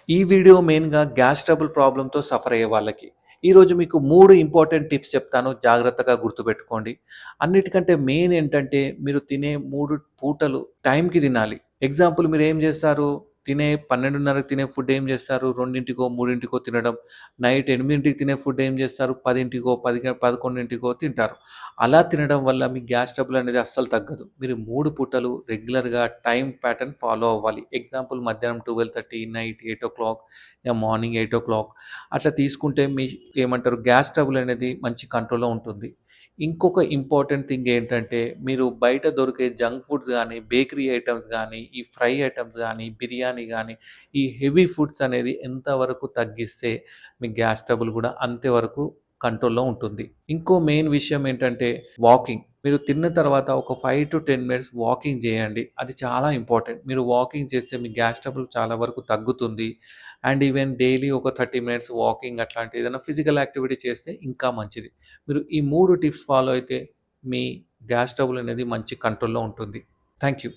ఈ వీడియో మెయిన్‌గా gas trouble ప్రాబ్లమ్‌తో suffer అయ్యే వాళ్ళకి. ఈరోజు మీకు 3 ఇంపార్టెంట్ టిప్స్ చెప్తాను. జాగ్రత్తగా గుర్తుపెట్టుకోండి. అన్నిటికంటే మెయిన్ ఏంటంటే మీరు తినే 3 పూటలు టైంకి తినాలి. ఎగ్జాంపుల్ మీరేం చేస్తారు? తినే 12:30కి తినే ఫుడ్ ఏం చేస్తారు? 2కో, 3కో తినడం. నైట్ 8కి తినే ఫుడ్ ఏం చేస్తారు? 10కో, 11కో తింటారు. అలా తినడం వల్ల మీ గ్యాస్ ట్రబుల్ అనేది అస్సలు తగ్గదు. మీరు 3 పూటలు రెగ్యులర్‌గా టైమ్ ప్యాటర్న్ ఫాలో అవ్వాలి. ఎగ్జాంపుల్ మధ్యాహ్నం 12:30, నైట్ 8:00 మార్నింగ్ 8:00 అట్లా తీసుకుంటే మీ ఏమంటారు గ్యాస్ ట్రబుల్ అనేది మంచి కంట్రోల్‌లో ఉంటుంది. ఇంకొక ఇంపార్టెంట్ థింగ్ ఏంటంటే మీరు బయట దొరికే జంక్ ఫుడ్స్ గానీ, బేకరీ ఐటెమ్స్ గానీ, ఈ ఫ్రై ఐటెమ్స్ గానీ, బిర్యానీ గానీ, ఈ హెవీ ఫుడ్స్ అనేది ఎంతవరకు తగ్గిస్తే మీ గ్యాస్ ట్రబుల్ గూడా అంతే వరకు కంట్రోల్‌లో ఉంటుంది. ఇంకో మెయిన్ విషయం ఏంటంటే వాకింగ్. మీరు తిన్న తర్వాత ఒక 5-10 మినిట్స్ వాకింగ్ చేయండి. అది చాలా ఇంపార్టెంట్. మీరు వాకింగ్ చేస్తే మీ గ్యాస్ ట్రబుల్ చాలా వరకు తగ్గుతుంది. అండ్ ఈవెన్ డైలీ ఒక 30 మినిట్స్ వాకింగ్ అట్లాంటి ఏదైనా ఫిజికల్ యాక్టివిటీ చేస్తే ఇంకా మంచిది. మీరు ఈ 3 టిప్స్ ఫాలో అయితే మీ గ్యాస్ ట్రబుల్ అనేది మంచి కంట్రోల్‌లో ఉంటుంది. Thank you.